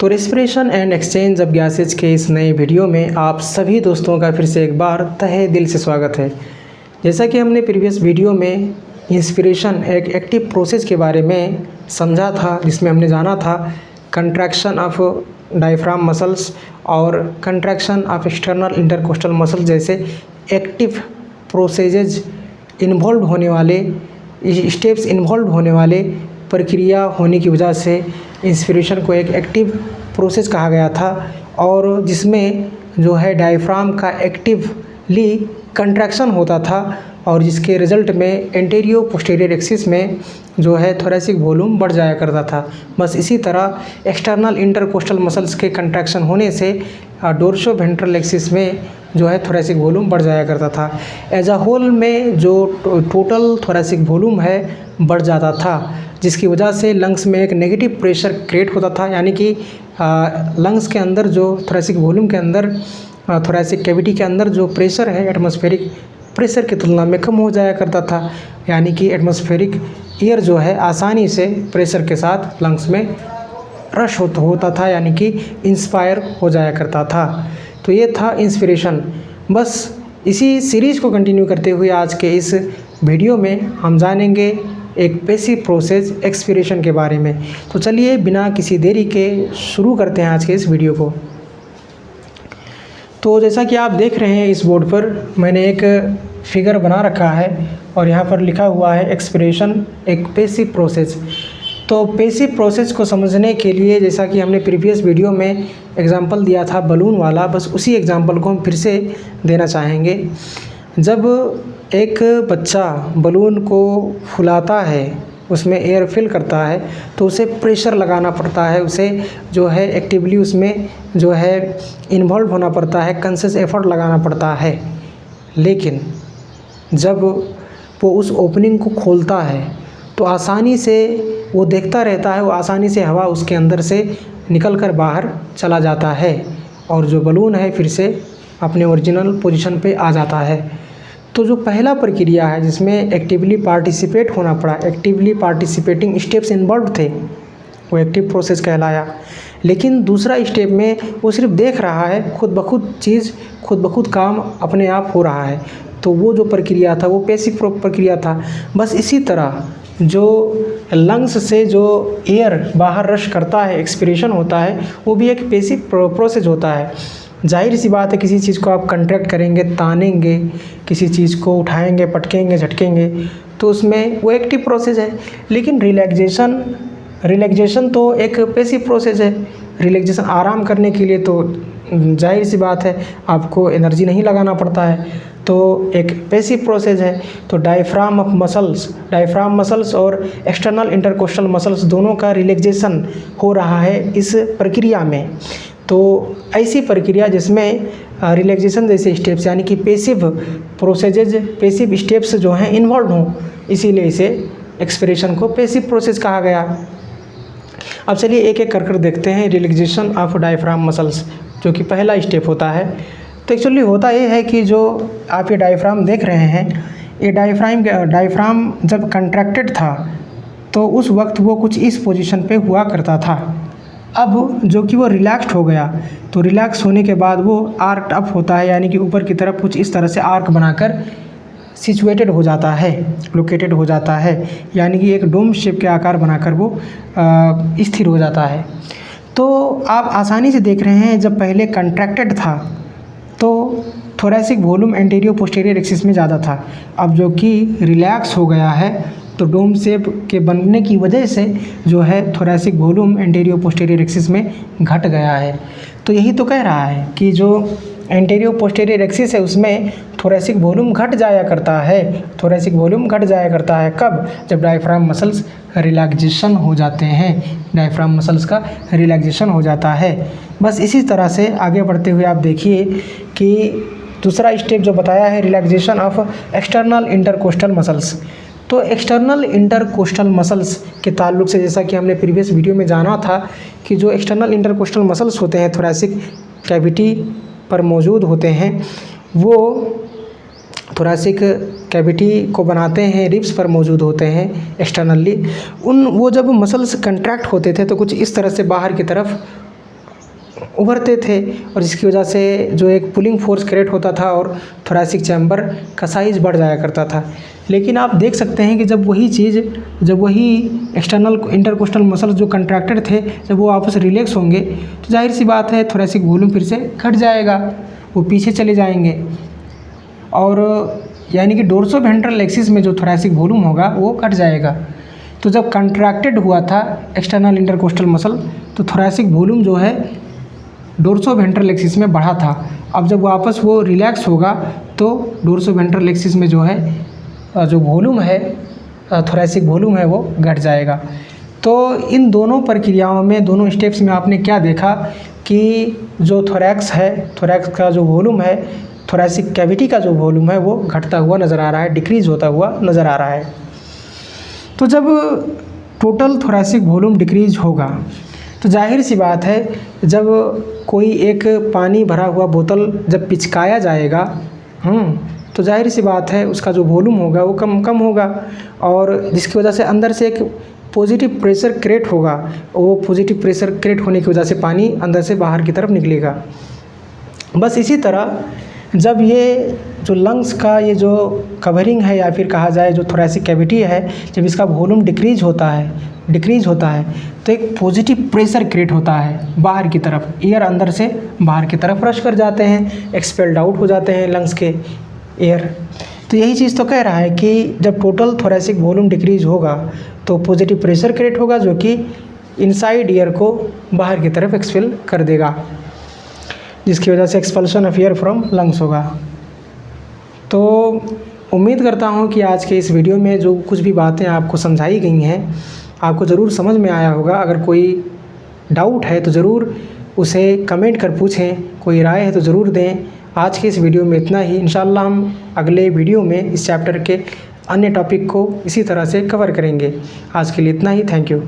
तो respiration and exchange of gases के इस नए वीडियो में आप सभी दोस्तों का फिर से एक बार तहे दिल से स्वागत है। जैसा कि हमने प्रीवियस वीडियो में इंस्पिरेशन एक एक्टिव प्रोसेस के बारे में समझा था, जिसमें हमने जाना था कंट्रैक्शन ऑफ डायफ्राम मसल्स और contraction of external intercostal muscles जैसे एक्टिव प्रोसेजेज इन्वॉल्व होने वाले स्टेप्स इन्वॉल्व होने वाले प्रक्रिया होने की वजह से इंस्पिरेशन को एक एक्टिव प्रोसेस कहा गया था, और जिसमें जो है डायफ्राम का एक्टिवली कंट्रैक्शन होता था और जिसके रिज़ल्ट में एंटीरियो पोस्टीरियर एक्सिस में जो है थोरैसिक वॉल्यूम बढ़ जाया करता था। बस इसी तरह एक्सटर्नल इंटरकोस्टल मसल्स के कंट्रैक्शन होने से डोर्सो वेंट्रल एक्सिस में जो है थोरैसिक वॉल्यूम बढ़ जाया करता था। एज अ होल में जो टोटल थोरैसिक वॉल्यूम है बढ़ जाता था, जिसकी वजह से लंग्स में एक नेगेटिव प्रेशर क्रिएट होता था, यानी कि लंग्स के अंदर जो थोरैसिक वॉल्यूम के अंदर थोरैसिक कैविटी के अंदर जो प्रेशर है एटमॉस्फेरिक प्रेशर की तुलना में कम हो जाया करता था, यानी कि एटमॉस्फेरिक एयर जो है आसानी से प्रेशर के साथ लंग्स में रश होता था, यानी कि इंस्पायर हो जाया करता था। तो ये था इंस्पिरेशन। बस इसी सीरीज़ को कंटिन्यू करते हुए आज के इस वीडियो में हम जानेंगे एक पैसिव प्रोसेस एक्सपिरेशन के बारे में। तो चलिए बिना किसी देरी के शुरू करते हैं आज के इस वीडियो को। तो जैसा कि आप देख रहे हैं इस बोर्ड पर मैंने एक फिगर बना रखा है और यहाँ पर लिखा हुआ है एक्सपिरेशन एक पैसिव प्रोसेस। तो पैसिव प्रोसेस को समझने के लिए जैसा कि हमने प्रीवियस वीडियो में एग्जांपल दिया था बलून वाला, बस उसी एग्जांपल को हम फिर से देना चाहेंगे। जब एक बच्चा बलून को फुलाता है, उसमें एयर फिल करता है, तो उसे प्रेशर लगाना पड़ता है, उसे जो है एक्टिवली उसमें जो है इन्वॉल्व होना पड़ता है, कॉन्शियस एफर्ट लगाना पड़ता है। लेकिन जब वो उस ओपनिंग को खोलता है तो आसानी से वो देखता रहता है, वो आसानी से हवा उसके अंदर से निकल कर बाहर चला जाता है और जो बलून है फिर से अपने ओरिजिनल पोजीशन पे आ जाता है। तो जो पहला प्रक्रिया है जिसमें एक्टिवली पार्टिसिपेट होना पड़ा, एक्टिवली पार्टिसिपेटिंग स्टेप्स इन्वॉल्व थे, वो एक्टिव प्रोसेस कहलाया। लेकिन दूसरा स्टेप में वो सिर्फ देख रहा है, खुद ब खुद चीज़ खुद ब खुद काम अपने आप हो रहा है, तो वो जो प्रक्रिया था वो पैसिव प्रक्रिया था। बस इसी तरह जो लंग्स से जो एयर बाहर रश करता है, एक्सपिरेशन होता है, वो भी एक पैसिव प्रोसेस होता है। जाहिर सी बात है, किसी चीज़ को आप कंट्रैक्ट करेंगे, तानेंगे, किसी चीज़ को उठाएंगे, पटकेंगे, झटकेंगे, तो उसमें वो एक्टिव प्रोसेस है। लेकिन रिलैक्सेशन तो एक पैसिव प्रोसेस है। रिलैक्सेशन आराम करने के लिए तो जाहिर सी बात है आपको एनर्जी नहीं लगाना पड़ता है, तो एक पैसिव प्रोसेस है। तो डायफ्राम मसल्स और एक्सटर्नल इंटरकोस्टल मसल्स दोनों का रिलैक्सेशन हो रहा है इस प्रक्रिया में। तो ऐसी प्रक्रिया जिसमें रिलैक्सेशन जैसे स्टेप्स यानी कि पैसिव स्टेप्स जो हैं इन्वॉल्व हों, इसीलिए इसे एक्सपिरेशन को पैसिव प्रोसेस कहा गया। अब चलिए एक एक कर देखते हैं रिलैक्सेशन ऑफ डायफ्राम मसल्स, जो कि पहला स्टेप होता है। तो एक्चुअली होता ये है कि जो आप ये डायफ्राम देख रहे हैं, ये डायफ्राम जब कंट्रैक्टेड था तो उस वक्त वो कुछ इस पोजीशन पे हुआ करता था। अब जो कि वो रिलैक्स्ड हो गया, तो रिलैक्स होने के बाद वो आर्क अप होता है, यानी कि ऊपर की तरफ कुछ इस तरह से आर्क बनाकर सिचुएटेड हो जाता है, लोकेटेड हो जाता है, यानी कि एक डोम शेप के आकार बनाकर वो स्थिर हो जाता है। तो आप आसानी से देख रहे हैं जब पहले कंट्रैक्टेड था तो थोरैसिक वॉल्यूम एंटीरियो पोस्टीरियर एक्सिस में ज़्यादा था। अब जो कि रिलैक्स हो गया है तो डोम शेप के बनने की वजह से जो है थोरैसिक वॉल्यूम एंटीरियो पोस्टीरियर एक्सिस में घट गया है। तो यही तो कह रहा है कि जो एंटीरियो पोस्टीरियर एक्सिस है उसमें थोरैसिक वॉल्यूम घट जाया करता है। थोरैसिक वॉल्यूम घट जाया करता है कब? जब डायफ्राम मसल्स रिलैक्सेशन हो जाते हैं, डायफ्राम मसल्स का रिलैक्सेशन हो जाता है। बस इसी तरह से आगे बढ़ते हुए आप देखिए कि दूसरा स्टेप जो बताया है relaxation of external intercostal muscles. तो एक्सटर्नल इंटरकोस्टल मसल्स के ताल्लुक से जैसा कि हमने प्रीवियस वीडियो में जाना था कि जो एक्सटर्नल इंटरकोस्टल मसल्स होते हैं थोरैसिक कैविटी पर मौजूद होते हैं, वो थोरैसिक कैविटी को बनाते हैं, रिब्स पर मौजूद होते हैं एक्सटर्नली। वो जब मसल्स कंट्रैक्ट होते थे तो कुछ इस तरह से बाहर की तरफ उभरते थे और जिसकी वजह से जो एक पुलिंग फोर्स क्रिएट होता था और थोरैसिक चैम्बर का साइज़ बढ़ जाया करता था। लेकिन आप देख सकते हैं कि जब वही एक्सटर्नल इंटरकोस्टल मसल्स जो कंट्रैक्टेड थे, जब वो आपस रिलैक्स होंगे तो जाहिर सी बात है थोरैसिक वॉल्यूम फिर से घट जाएगा, वो पीछे चले जाएंगे और यानी कि डोर्सोवेंट्रल एक्सिस में जो थोरैसिक वॉल्यूम होगा वो घट जाएगा। तो जब कंट्रैक्टेड हुआ था एक्सटर्नल इंटरकोस्टल मसल तो थोरैसिक वॉल्यूम जो है डोर्सोवेंट्रल एक्सिस में बढ़ा था। अब जब वापस वो रिलैक्स होगा तो डोर्सोवेंट्रल एक्सिस में जो है जो वॉल्यूम है थोरैसिक वॉल्यूम है वो घट जाएगा। तो इन दोनों प्रक्रियाओं में, दोनों स्टेप्स में आपने क्या देखा कि जो थोरैक्स है, थोरैक्स का जो वॉल्यूम है, थोरैसिक कैविटी का जो वॉल्यूम है वो घटता हुआ नज़र आ रहा है, डिक्रीज़ होता हुआ नज़र आ रहा है। तो जब टोटल थोरैसिक वॉल्यूम डिक्रीज़ होगा तो जाहिर सी बात है जब कोई एक पानी भरा हुआ बोतल जब पिचकाया जाएगा तो जाहिर सी बात है उसका जो वॉल्यूम होगा वो कम होगा और जिसकी वजह से अंदर से एक पॉजिटिव प्रेशर क्रिएट होगा। वो पॉजिटिव प्रेशर क्रिएट होने की वजह से पानी अंदर से बाहर की तरफ निकलेगा। बस इसी तरह जब ये जो लंग्स का ये जो कवरिंग है या फिर कहा जाए जो थोरैसिक कैविटी है, जब इसका वॉल्यूम डिक्रीज़ होता है तो एक पॉजिटिव प्रेशर क्रिएट होता है बाहर की तरफ, एयर अंदर से बाहर की तरफ रश कर जाते हैं, एक्सपेल्ड आउट हो जाते हैं लंग्स के एयर। तो यही चीज़ तो कह रहा है कि जब टोटल थोरैसिक वॉल्यूम डिक्रीज़ होगा तो पॉजिटिव प्रेशर क्रिएट होगा जो कि इनसाइड एयर को बाहर की तरफ एक्सपेल कर देगा, जिसकी वजह से expulsion of air from lungs होगा। तो उम्मीद करता हूँ कि आज के इस वीडियो में जो कुछ भी बातें आपको समझाई गई हैं आपको ज़रूर समझ में आया होगा। अगर कोई डाउट है तो ज़रूर उसे कमेंट कर पूछें, कोई राय है तो ज़रूर दें। आज के इस वीडियो में इतना ही। इंशाल्लाह हम अगले वीडियो में इस चैप्टर के अन्य टॉपिक को इसी तरह से कवर करेंगे। आज के लिए इतना ही। Thank you.